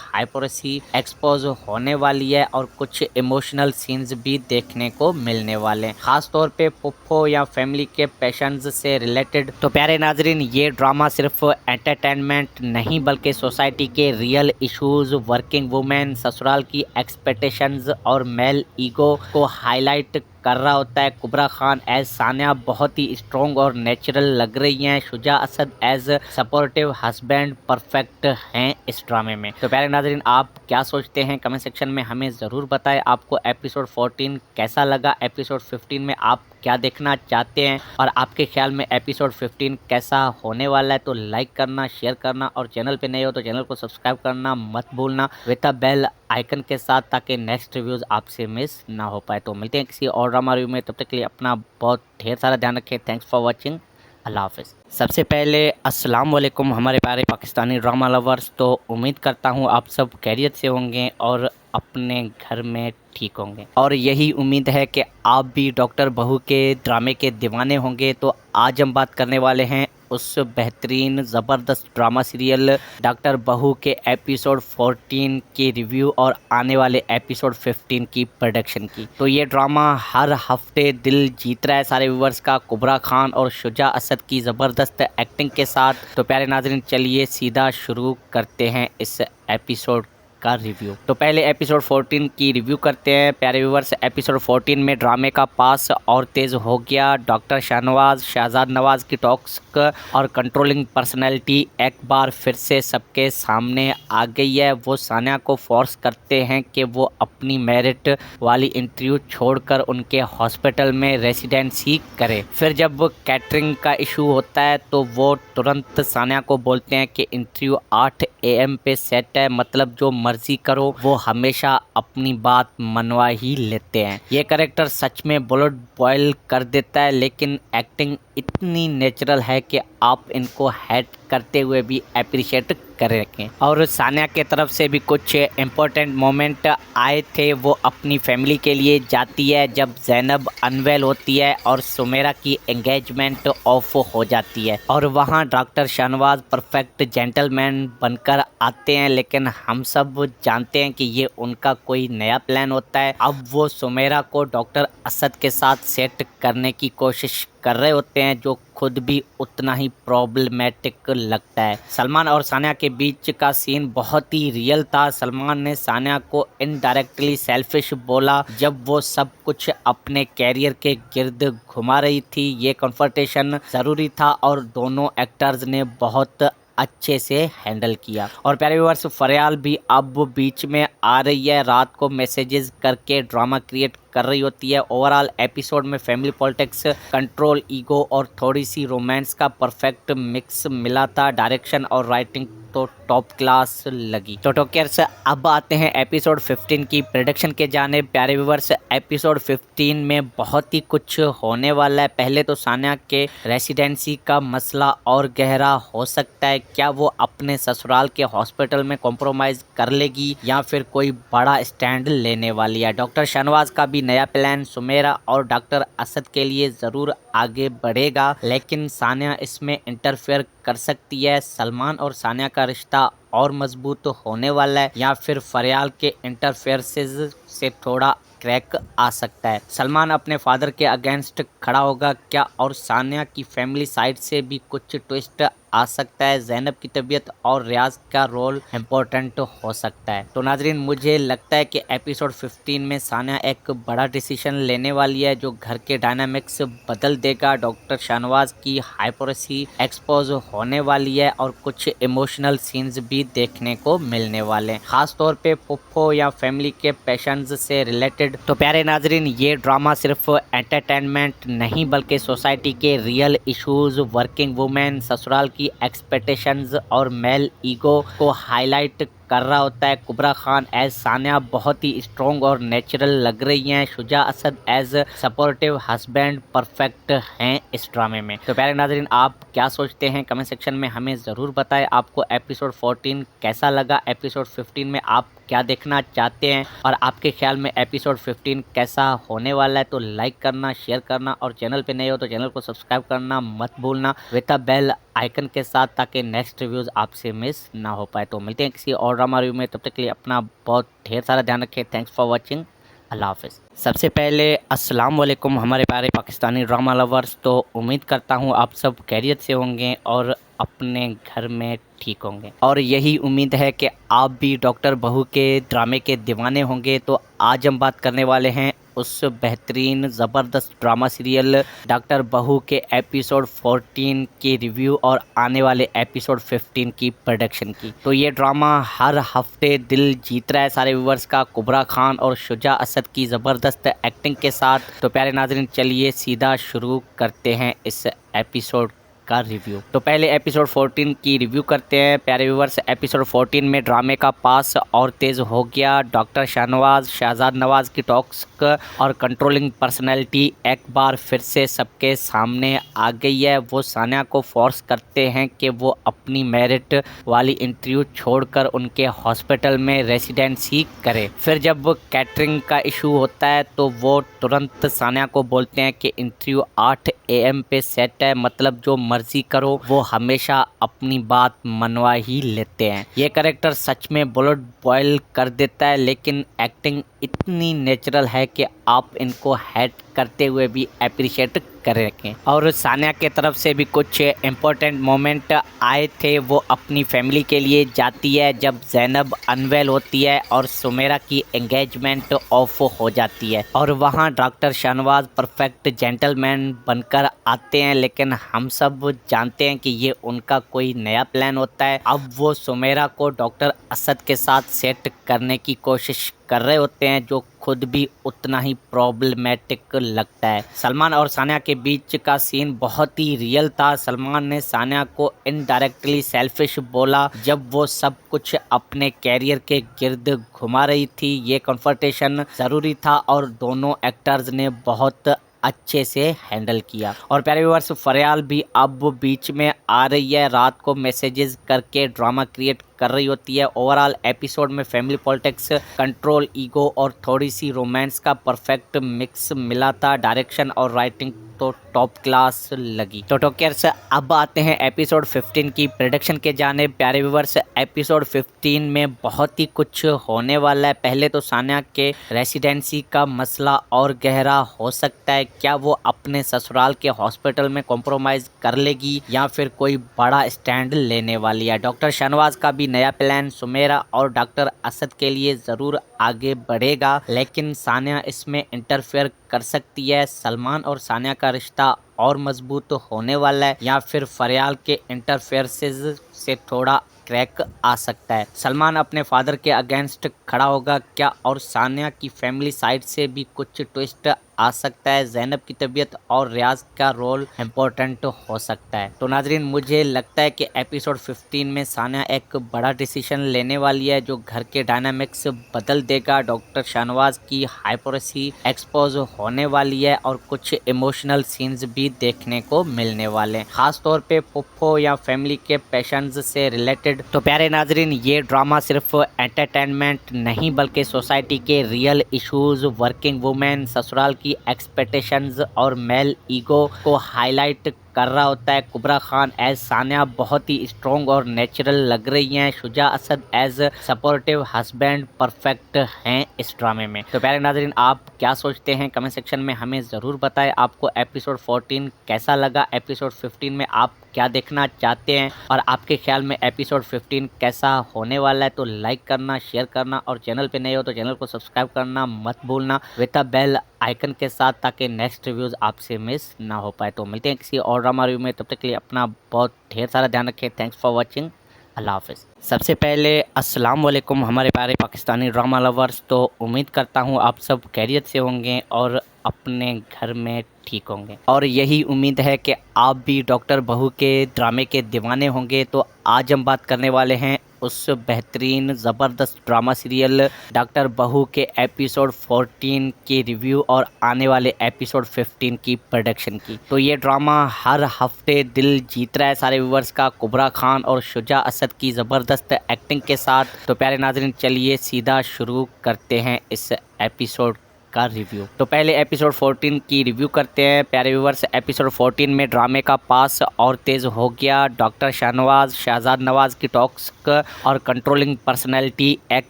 हाइपोरेसी एक्सपोज होने वाली है और कुछ इमोशनल सीन्स भी देखने को मिलने वाले हैं, खास तौर पे पुप्पो या फैमिली के पेशेंट्स से रिलेटेड। तो प्यारे नाजरीन, ये ड्रामा सिर्फ एंटरटेनमेंट नहीं बल्कि सोसाइटी के रियल इश्यूज, वर्किंग वुमेन, ससुराल की एक्सपेक्टेशंस और मेल ईगो को हाईलाइट कर रहा होता है। कुबरा खान एज सानिया बहुत ही स्ट्रॉन्ग और नेचुरल लग रही हैं। Shuja Asad as supportive husband perfect हैं इस ड्रामे में। तो प्यारे नाजरीन, आप क्या सोचते हैं कमेंट सेक्शन में हमें ज़रूर बताएं। आपको एपिसोड 14 कैसा लगा, एपिसोड 15 में आप क्या देखना चाहते हैं और आपके ख्याल में एपिसोड 15 कैसा होने वाला है। तो लाइक करना, शेयर करना और चैनल पे नए हो तो चैनल को सब्सक्राइब करना मत भूलना विद द बेल आइकन के साथ, ताकि नेक्स्ट रिव्यूज़ आपसे मिस ना हो पाए। तो मिलते हैं किसी और ड्रामा रिव्यू में, तब तक के लिए अपना बहुत ढेर सारा ध्यान रखें। थैंक्स फॉर वॉचिंग, अल्लाह हाफ़िज़। सबसे पहले अस्सलाम वालेकुम हमारे प्यारे पाकिस्तानी ड्रामा लवर्स। तो उम्मीद करता हूँ आप सब खैरियत से होंगे और अपने घर में ठीक होंगे, और यही उम्मीद है कि आप भी डॉक्टर बहू के ड्रामे के दीवाने होंगे। तो आज हम बात करने वाले हैं उस बेहतरीन ज़बरदस्त ड्रामा सीरियल डॉक्टर बहू के एपिसोड 14 की रिव्यू और आने वाले एपिसोड 15 की प्रोडक्शन की। तो ये ड्रामा हर हफ्ते दिल जीत रहा है सारे व्यूवर्स का, कुबरा खान और शुजा असद की ज़बरदस्त एक्टिंग के साथ। तो प्यारे नाज़रीन, चलिए सीधा शुरू करते हैं इस एपिसोड का रिव्यू। तो पहले एपिसोड 14 की रिव्यू करते हैं प्यारे व्यूवर्स। एपिसोड 14 में ड्रामे का पास और तेज़ हो गया। डॉक्टर शाहनवाज शहजाद नवाज की टॉक्सिक और कंट्रोलिंग पर्सनैलिटी एक बार फिर से सबके सामने आ गई है। वो सानिया को फोर्स करते हैं कि वो अपनी मेरिट वाली इंटरव्यू छोड़कर उनके हॉस्पिटल में रेसिडेंसी करे। फिर जब कैटरिंग का इशू होता है तो वो तुरंत सानिया को बोलते हैं कि इंटरव्यू 8 AM पे सेट है, मतलब जो मर्जी करो। वो हमेशा अपनी बात मनवा ही लेते हैं। ये कैरेक्टर सच में ब्लड बॉयल कर देता है, लेकिन एक्टिंग इतनी नेचुरल है कि आप इनको हेट करते हुए भी अप्रिशिएट करेंगे। और सानिया के तरफ से भी कुछ इम्पोर्टेंट मोमेंट आए थे। वो अपनी फैमिली के लिए जाती है जब ज़ैनब अनवेल होती है और सुमेरा की एंगेजमेंट ऑफ हो जाती है, और वहाँ डॉक्टर शाहनवाज परफेक्ट जेंटलमैन बनकर आते हैं। लेकिन हम सब जानते हैं कि ये उनका कोई नया प्लान होता है। अब वो सुमेरा को डॉक्टर असद के साथ सेट करने की कोशिश कर रहे होते हैं, जो खुद भी उतना ही प्रॉब्लमेटिक लगता है। सलमान और सानिया के बीच का सीन बहुत ही रियल था। सलमान ने सानिया को इनडायरेक्टली सेल्फिश बोला जब वो सब कुछ अपने कैरियर के गिर्द घुमा रही थी। ये कन्फर्टेशन ज़रूरी था और दोनों एक्टर्स ने बहुत अच्छे से हैंडल किया। और प्यारे व्यूअर्स, फरियाल भी अब बीच में आ रही है, रात को मैसेजेस करके ड्रामा क्रिएट कर रही होती है। ओवरऑल एपिसोड में फैमिली पॉलिटिक्स, कंट्रोल, ईगो और थोड़ी सी रोमांस का परफेक्ट मिक्स मिला था। डायरेक्शन और राइटिंग तो टॉप क्लास लगी। तो टॉकर्स, अब आते हैं एपिसोड 15 की प्रोडक्शन के जानिब। प्यारे व्यूअर्स, एपिसोड 15 में बहुत ही कुछ होने वाला है। पहले तो सानिया के रेसिडेंसी का मसला और गहरा हो सकता है। क्या वो अपने ससुराल के हॉस्पिटल में कॉम्प्रोमाइज़ कर लेगी या फिर कोई बड़ा स्टैंड लेने वाली है। डॉक्टर शाहनवाज का भी नया प्लान सुमेरा और डॉक्टर असद के लिए ज़रूर आगे बढ़ेगा, लेकिन सानिया इसमें इंटरफेयर कर सकती है। सलमान और सानिया का रिश्ता और मजबूत होने वाला है या फिर फरियाल के इंटरफेयरेंसेस से थोड़ा क्रैक आ सकता है। सलमान अपने फादर के अगेंस्ट खड़ा होगा क्या, और सानिया की फैमिली साइड से भी कुछ ट्विस्ट आ सकता है। ज़ैनब की तबीयत और रियाज का रोल इम्पोर्टेंट हो सकता है। तो नाजरीन, मुझे लगता है कि एपिसोड 15 में सानिया एक बड़ा डिसीजन लेने वाली है जो घर के डायनामिक्स बदल देगा। डॉक्टर शाहनवाज की हाइपोरेसी एक्सपोज होने वाली है और कुछ इमोशनल सीन्स भी देखने को मिलने वाले हैं, खास तौर पे पुप्पो या फैमिली के पेशेंट्स से रिलेटेड। तो प्यारे नाजरीन, ये ड्रामा सिर्फ एंटरटेनमेंट नहीं बल्कि सोसाइटी के रियल इश्यूज, वर्किंग वुमेन, ससुराल की एक्सपेक्टेशंस और मेल ईगो को हाईलाइट कर रहा होता है। कुबरा खान एज सानिया बहुत ही स्ट्रॉन्ग और नेचुरल लग रही हैं। Shuja Asad as supportive husband perfect हैं इस ड्रामे में। तो प्यारे नाज़रीन, आप क्या सोचते हैं कमेंट सेक्शन में हमें ज़रूर बताएं। आपको एपिसोड 14 कैसा लगा, एपिसोड 15 में आप क्या देखना चाहते हैं और आपके ख्याल में एपिसोड 15 कैसा होने वाला है। तो लाइक करना, शेयर करना और चैनल पे नए हो तो चैनल को सब्सक्राइब करना मत भूलना विद द बेल आइकन के साथ, ताकि नेक्स्ट रिव्यूज़ आपसे मिस ना हो पाए। तो मिलते हैं किसी और ड्रामा रिव्यू में, तब तक के लिए अपना बहुत ढेर सारा ध्यान रखें। थैंक्स फॉर वॉचिंग, अल्लाह हाफ़िज़। सबसे पहले अस्सलाम वालेकुम हमारे प्यारे पाकिस्तानी ड्रामा लवर्स। तो उम्मीद करता हूँ आप सब खैरियत से होंगे और अपने घर में ठीक होंगे, और यही उम्मीद है कि आप भी डॉक्टर बहू के ड्रामे के दीवाने होंगे। तो आज हम बात करने वाले हैं उस बेहतरीन ज़बरदस्त ड्रामा सीरियल डॉक्टर बहू के एपिसोड 14 की रिव्यू और आने वाले एपिसोड 15 की प्रोडक्शन की। तो ये ड्रामा हर हफ्ते दिल जीत रहा है सारे व्यूवर्स का, कुबरा खान और शुजा असद की ज़बरदस्त एक्टिंग के साथ। तो प्यारे नाज़रीन, चलिए सीधा शुरू करते हैं इस एपिसोड का रिव्यू। तो पहले एपिसोड 14 की रिव्यू करते हैं प्यारे व्यूवर्स। एपिसोड 14 में ड्रामे का पास और तेज़ हो गया। डॉक्टर शाहनवाज शहजाद नवाज की टॉक्सिक और कंट्रोलिंग पर्सनैलिटी एक बार फिर से सबके सामने आ गई है। वो सानिया को फोर्स करते हैं कि वो अपनी मेरिट वाली इंटरव्यू छोड़कर उनके हॉस्पिटल में रेसिडेंसी करे। फिर जब कैटरिंग का इशू होता है तो वो तुरंत सानिया को बोलते हैं कि इंटरव्यू 8 AM पे सेट है, मतलब जो मर्जी करो। वो हमेशा अपनी बात मनवा ही लेते हैं। ये कैरेक्टर सच में ब्लड बॉयल कर देता है, लेकिन एक्टिंग इतनी नेचुरल है कि आप इनको हेट करते हुए भी अप्रिशिएट करेंगे। और सानिया के तरफ से भी कुछ इम्पोर्टेंट मोमेंट आए थे। वो अपनी फैमिली के लिए जाती है जब ज़ैनब अनवेल होती है और सुमेरा की एंगेजमेंट ऑफ हो जाती है, और वहाँ डॉक्टर शाहनवाज परफेक्ट जेंटलमैन बनकर आते हैं। लेकिन हम सब जानते हैं कि ये उनका कोई नया प्लान होता है। अब वो सुमेरा को डॉक्टर असद के साथ सेट करने की कोशिश कर रहे होते हैं, जो खुद भी उतना ही प्रॉब्लमेटिक लगता है। सलमान और सानिया के बीच का सीन बहुत ही रियल था। सलमान ने सानिया को इनडायरेक्टली सेल्फिश बोला जब वो सब कुछ अपने कैरियर के गिर्द घुमा रही थी। ये कन्फर्टेशन ज़रूरी था और दोनों एक्टर्स ने बहुत अच्छे से हैंडल किया। और प्यारे व्यूअर्स, फरियाल भी अब बीच में आ रही है, रात को मैसेजेस करके ड्रामा क्रिएट कर रही होती है। ओवरऑल एपिसोड में फैमिली पॉलिटिक्स, कंट्रोल, ईगो और थोड़ी सी रोमांस का परफेक्ट मिक्स मिला था। डायरेक्शन और राइटिंग तो टॉप क्लास लगी। तो टॉकर्स, अब आते हैं एपिसोड 15 की प्रोडक्शन के जाने। प्यारे व्यूअर्स, एपिसोड 15 में बहुत ही कुछ होने वाला है। पहले तो सानिया के रेसिडेंसी का मसला और गहरा हो सकता है। क्या वो अपने ससुराल के हॉस्पिटल में कॉम्प्रोमाइज़ कर लेगी या फिर कोई बड़ा स्टैंड लेने वाली है। डॉक्टर शाहनवाज का भी नया प्लान सुमेरा और डॉक्टर असद के लिए ज़रूर आगे बढ़ेगा, लेकिन सानिया इसमें इंटरफेयर कर सकती है। सलमान और सानिया का रिश्ता और मजबूत होने वाला है या फिर फरियाल के इंटरफेयरेंसेस से थोड़ा क्रैक आ सकता है। सलमान अपने फादर के अगेंस्ट खड़ा होगा क्या, और सानिया की फैमिली साइड से भी कुछ ट्विस्ट आ सकता है। ज़ैनब की तबीयत और रियाज का रोल इम्पोर्टेंट हो सकता है। तो नाजरीन, मुझे लगता है कि एपिसोड 15 में सानिया एक बड़ा डिसीजन लेने वाली है जो घर के डायनामिक्स बदल देगा। डॉक्टर शाहनवाज की हाइपोरेसी एक्सपोज होने वाली है और कुछ इमोशनल सीन्स भी देखने को मिलने वाले हैं, खास तौर पे पुप्पो या फैमिली के पैशंस से रिलेटेड। तो प्यारे नाजरीन, ये ड्रामा सिर्फ एंटरटेनमेंट नहीं बल्कि सोसाइटी के रियल इश्यूज, वर्किंग वुमेन, ससुराल की एक्सपेक्टेशंस और मेल ईगो को हाईलाइट कर रहा होता है। कुबरा खान एज सानिया बहुत ही स्ट्रॉन्ग और नेचुरल लग रही हैं। Shuja Asad as supportive husband perfect हैं इस ड्रामे में। तो प्यारे नाज़रीन, आप क्या सोचते हैं कमेंट सेक्शन में हमें ज़रूर बताएं। आपको एपिसोड 14 कैसा लगा, एपिसोड 15 में आप क्या देखना चाहते हैं और आपके ख्याल में एपिसोड 15 कैसा होने वाला है। तो लाइक करना, शेयर करना और चैनल पे नए हो तो चैनल को सब्सक्राइब करना मत भूलना विद द बेल आइकन के साथ, ताकि नेक्स्ट रिव्यूज़ आपसे मिस ना हो पाए। तो मिलते हैं किसी और ड्रामा रिव्यू में, तब तक के लिए अपना बहुत ढेर सारा ध्यान रखें। थैंक्स फॉर वॉचिंग, अल्लाह हाफ़िज़। सबसे पहले अस्सलाम वालेकुम हमारे प्यारे पाकिस्तानी ड्रामा लवर्स। तो उम्मीद करता हूँ आप सब खैरियत से होंगे और अपने घर में ठीक होंगे, और यही उम्मीद है कि आप भी डॉक्टर बहू के ड्रामे के दीवाने होंगे। तो आज हम बात करने वाले हैं उस बेहतरीन ज़बरदस्त ड्रामा सीरियल डॉक्टर बहू के एपिसोड 14 की रिव्यू और आने वाले एपिसोड 15 की प्रोडक्शन की। तो ये ड्रामा हर हफ्ते दिल जीत रहा है सारे व्यूवर्स का, कुबरा खान और शुजा असद की ज़बरदस्त एक्टिंग के साथ। तो प्यारे नाज़रीन, चलिए सीधा शुरू करते हैं इस एपिसोड का रिव्यू। तो पहले एपिसोड 14 की रिव्यू करते हैं प्यारे व्यूवर्स। एपिसोड 14 में ड्रामे का पास और तेज़ हो गया। डॉक्टर शाहनवाज शहजाद नवाज की टॉक्सिक और कंट्रोलिंग पर्सनैलिटी एक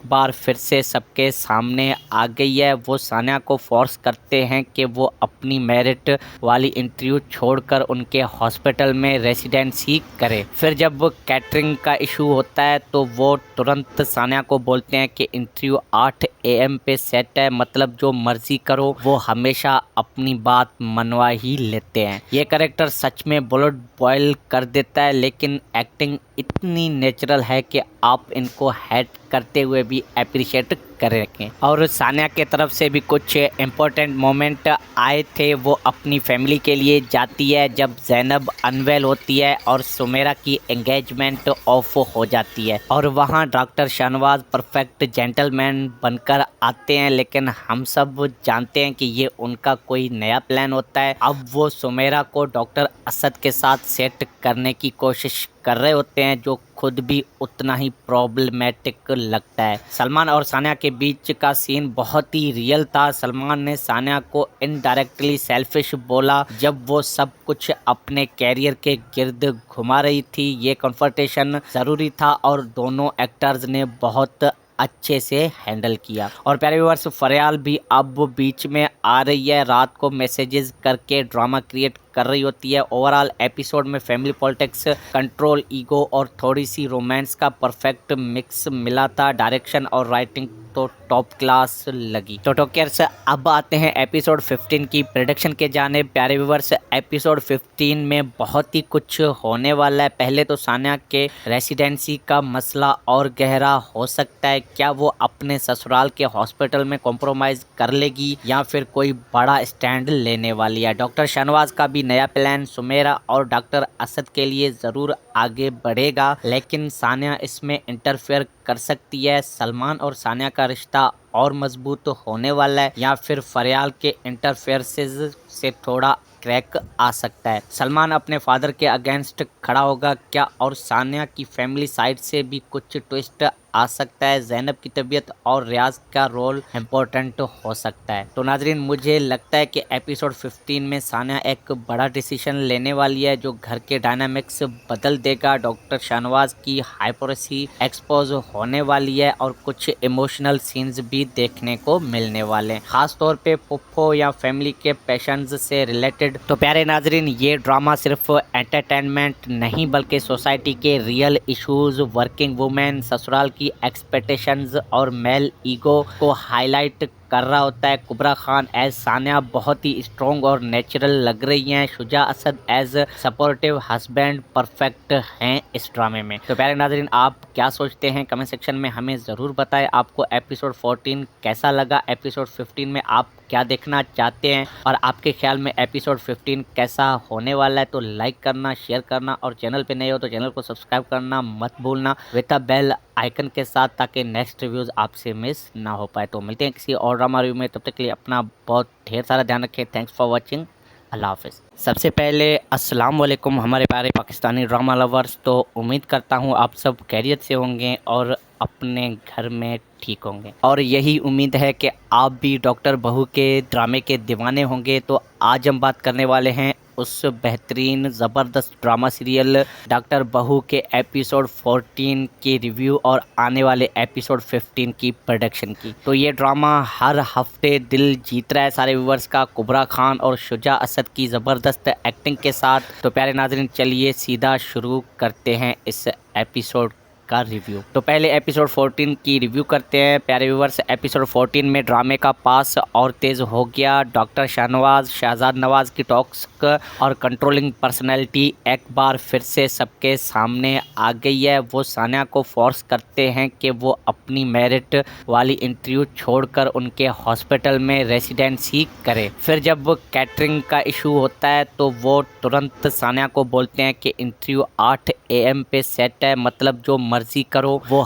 बार फिर से सबके सामने आ गई है। वो सानिया को फोर्स करते हैं कि वो अपनी मेरिट वाली इंटरव्यू छोड़कर उनके हॉस्पिटल में रेसिडेंसी करे। फिर जब कैटरिंग का इशू होता है तो वो तुरंत सानिया को बोलते हैं कि इंटरव्यू 8 AM पे सेट है, मतलब जो मर्जी करो। वो हमेशा अपनी बात मनवा ही लेते हैं। ये कैरेक्टर सच में ब्लड बॉयल कर देता है, लेकिन एक्टिंग इतनी नेचुरल है कि आप इनको हेट करते हुए भी अप्रिशिएट करेंगे। और सानिया के तरफ से भी कुछ इम्पोर्टेंट मोमेंट आए थे। वो अपनी फैमिली के लिए जाती है जब ज़ैनब अनवेल होती है और सुमेरा की एंगेजमेंट ऑफ हो जाती है, और वहाँ डॉक्टर शाहनवाज परफेक्ट जेंटलमैन बनकर आते हैं। लेकिन हम सब जानते हैं कि ये उनका कोई नया प्लान होता है। अब वो सुमेरा को डॉक्टर असद के साथ सेट करने की कोशिश कर रहे होते हैं, जो खुद भी उतना ही प्रॉब्लमेटिक लगता है। सलमान और सानिया के बीच का सीन बहुत ही रियल था। सलमान ने सानिया को इनडायरेक्टली सेल्फिश बोला जब वो सब कुछ अपने कैरियर के गिर्द घुमा रही थी। ये कन्फ्रंटेशन ज़रूरी था और दोनों एक्टर्स ने बहुत अच्छे से हैंडल किया। और प्यारे व्यूअर्स, फरियाल भी अब बीच में आ रही है, रात को मैसेजेस करके ड्रामा क्रिएट कर रही होती है। ओवरऑल एपिसोड में फैमिली पॉलिटिक्स, कंट्रोल, ईगो और थोड़ी सी रोमांस का परफेक्ट मिक्स मिला था। डायरेक्शन और राइटिंग तो टॉप क्लास लगी। तो टॉकर्स, अब आते हैं एपिसोड 15 की प्रेडिक्शन के जानिब। प्यारे व्यूअर्स, एपिसोड 15 में बहुत ही कुछ होने वाला है। पहले तो सानिया के रेसिडेंसी का मसला और गहरा हो सकता है। क्या वो अपने ससुराल के हॉस्पिटल में कॉम्प्रोमाइज़ कर लेगी या फिर कोई बड़ा स्टैंड लेने वाली है। डॉक्टर शाहनवाज का भी नया प्लान सुमेरा और डॉक्टर असद के लिए ज़रूर आगे बढ़ेगा, लेकिन सानिया इसमें इंटरफेयर कर सकती है। सलमान और सानिया का रिश्ता और मजबूत होने वाला है या फिर फरियाल के इंटरफेयरेंसेस से थोड़ा क्रैक आ सकता है। सलमान अपने फादर के अगेंस्ट खड़ा होगा क्या, और सानिया की फैमिली साइड से भी कुछ ट्विस्ट आ सकता है। ज़ैनब की तबीयत और रियाज का रोल इम्पोर्टेंट हो सकता है। तो नाजरीन, मुझे लगता है कि एपिसोड 15 में सानिया एक बड़ा डिसीजन लेने वाली है जो घर के डायनामिक्स बदल देगा। डॉक्टर शाहनवाज की हाइपोरेसी एक्सपोज होने वाली है और कुछ इमोशनल सीन्स भी देखने को मिलने वाले हैं, खास तौर पे पुप्पो या फैमिली के पेशेंट्स से रिलेटेड। तो प्यारे नाजरीन, ये ड्रामा सिर्फ एंटरटेनमेंट नहीं बल्कि सोसाइटी के रियल इश्यूज, वर्किंग वुमेन, ससुराल की एक्सपेक्टेशंस और मेल ईगो को हाईलाइट कर रहा होता है। कुबरा खान एज सानिया बहुत ही स्ट्रॉन्ग और नेचुरल लग रही हैं। Shuja Asad as supportive husband perfect हैं इस ड्रामे में। तो प्यारे नाजरीन, आप क्या सोचते हैं कमेंट सेक्शन में हमें ज़रूर बताएं। आपको एपिसोड 14 कैसा लगा, एपिसोड 15 में आप क्या देखना चाहते हैं और आपके ख्याल में एपिसोड 15 कैसा होने वाला है। तो लाइक करना, शेयर करना और चैनल पे नए हो तो चैनल को सब्सक्राइब करना मत भूलना विद द बेल आइकन के साथ, ताकि नेक्स्ट रिव्यूज़ आपसे मिस ना हो पाए। तो मिलते हैं किसी और ड्रामा रिव्यू में, तब तक के लिए अपना बहुत ढेर सारा ध्यान रखें। थैंक्स फॉर वॉचिंग, अल्लाह हाफिज़। सबसे पहले अस्सलाम वालेकुम हमारे प्यारे पाकिस्तानी ड्रामा लवर्स। तो उम्मीद करता हूँ आप सब खैरियत से होंगे और अपने घर में ठीक होंगे, और यही उम्मीद है कि आप भी डॉक्टर बहू के ड्रामे के दीवाने होंगे। तो आज हम बात करने वाले हैं उस बेहतरीन ज़बरदस्त ड्रामा सीरियल डॉक्टर बहू के एपिसोड 14 की रिव्यू और आने वाले एपिसोड 15 की प्रोडक्शन की। तो ये ड्रामा हर हफ्ते दिल जीत रहा है सारे व्यूवर्स का, कुबरा खान और शुजा असद की ज़बरदस्त एक्टिंग के साथ। तो प्यारे नाज़रीन, चलिए सीधा शुरू करते हैं इस एपिसोड का रिव्यू। तो पहले एपिसोड 14 की रिव्यू करते हैं प्यारे व्यूवर्स। एपिसोड 14 में ड्रामे का पास और तेज़ हो गया। डॉक्टर शाहनवाज शहजाद नवाज की टॉक्सिक और कंट्रोलिंग पर्सनैलिटी एक बार फिर से सबके सामने आ गई है। वो सानिया को फोर्स करते हैं कि वो अपनी मेरिट वाली इंटरव्यू छोड़कर उनके हॉस्पिटल में रेसिडेंसी करे। फिर जब कैटरिंग का इशू होता है तो वो तुरंत सानिया को बोलते हैं कि इंटरव्यू 8 AM पे सेट है, मतलब जो मर्जी करो। वो